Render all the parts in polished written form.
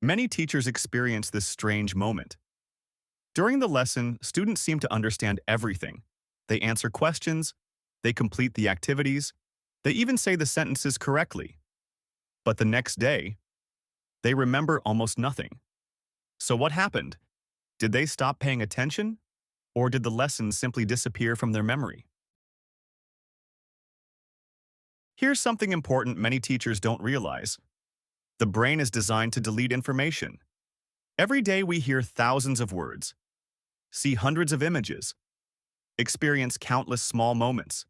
Many teachers experience this strange moment. During the lesson, students seem to understand everything. They answer questions, they complete the activities, they even say the sentences correctly. But the next day, they remember almost nothing. So what happened? Did they stop paying attention? Or did the lesson simply disappear from their memory? Here's something important many teachers don't realize. The brain is designed to delete information. Every day we hear thousands of words, see hundreds of images, experience countless small moments.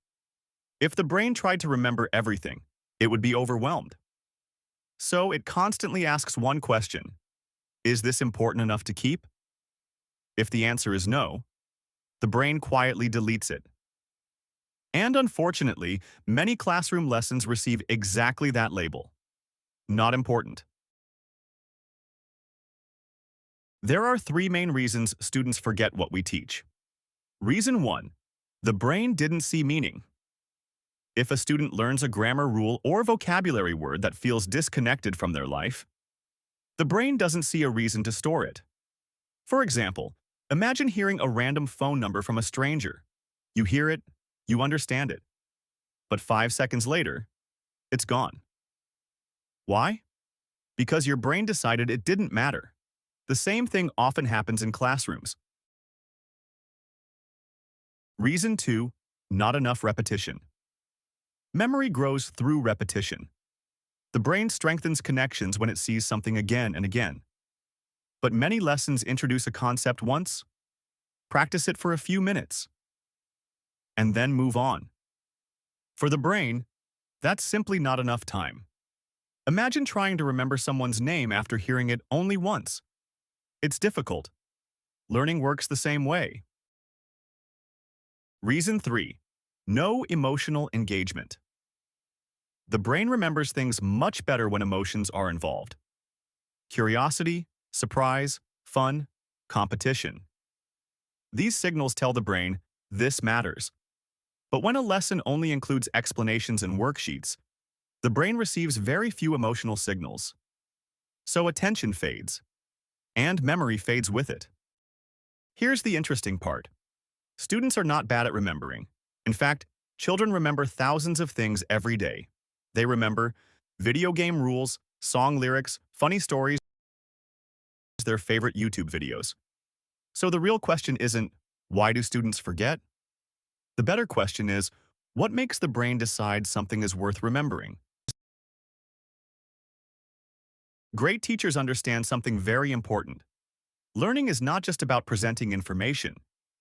If the brain tried to remember everything, it would be overwhelmed. So it constantly asks one question: is this important enough to keep? If the answer is no, the brain quietly deletes it. And unfortunately, many classroom lessons receive exactly that label: not important. There are three main reasons students forget what we teach. Reason 1. The brain didn't see meaning. If a student learns a grammar rule or vocabulary word that feels disconnected from their life, the brain doesn't see a reason to store it. For example, imagine hearing a random phone number from a stranger. You hear it, you understand it, but 5 seconds later, it's gone. Why? Because your brain decided it didn't matter. The same thing often happens in classrooms. Reason 2. Not enough repetition. Memory grows through repetition. The brain strengthens connections when it sees something again and again. But many lessons introduce a concept once, practice it for a few minutes, and then move on. For the brain, that's simply not enough time. Imagine trying to remember someone's name after hearing it only once. It's difficult. Learning works the same way. Reason 3. No emotional engagement. The brain remembers things much better when emotions are involved. Curiosity, surprise, fun, competition. These signals tell the brain, this matters. But when a lesson only includes explanations and worksheets, the brain receives very few emotional signals. So attention fades, and memory fades with it. Here's the interesting part. Students are not bad at remembering. In fact, children remember thousands of things every day. They remember video game rules, song lyrics, funny stories, their favorite YouTube videos. So the real question isn't, why do students forget? The better question is, what makes the brain decide something is worth remembering? Great teachers understand something very important. Learning is not just about presenting information.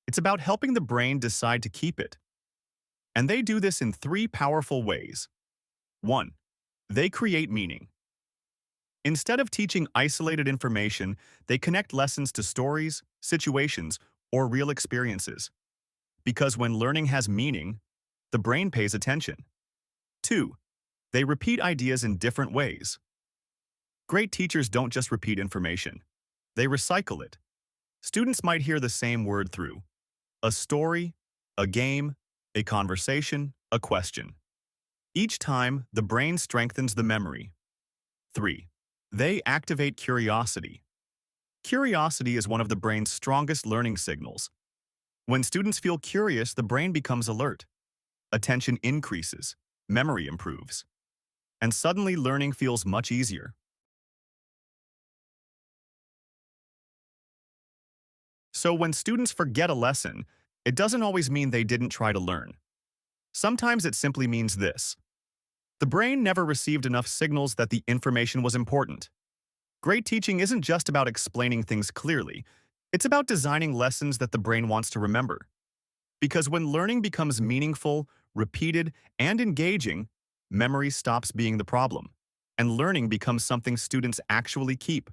It's about helping the brain decide to keep it. And they do this in three powerful ways. 1. They create meaning. Instead of teaching isolated information, they connect lessons to stories, situations, or real experiences. Because when learning has meaning, the brain pays attention. 2. They repeat ideas in different ways. Great teachers don't just repeat information. They recycle it. Students might hear the same word through a story, a game, a conversation, a question. Each time, the brain strengthens the memory. 3. They activate curiosity. Curiosity is one of the brain's strongest learning signals. When students feel curious, the brain becomes alert. Attention increases, memory improves, and suddenly learning feels much easier. So when students forget a lesson, it doesn't always mean they didn't try to learn. Sometimes it simply means this: the brain never received enough signals that the information was important. Great teaching isn't just about explaining things clearly. It's about designing lessons that the brain wants to remember. Because when learning becomes meaningful, repeated, and engaging, memory stops being the problem, and learning becomes something students actually keep.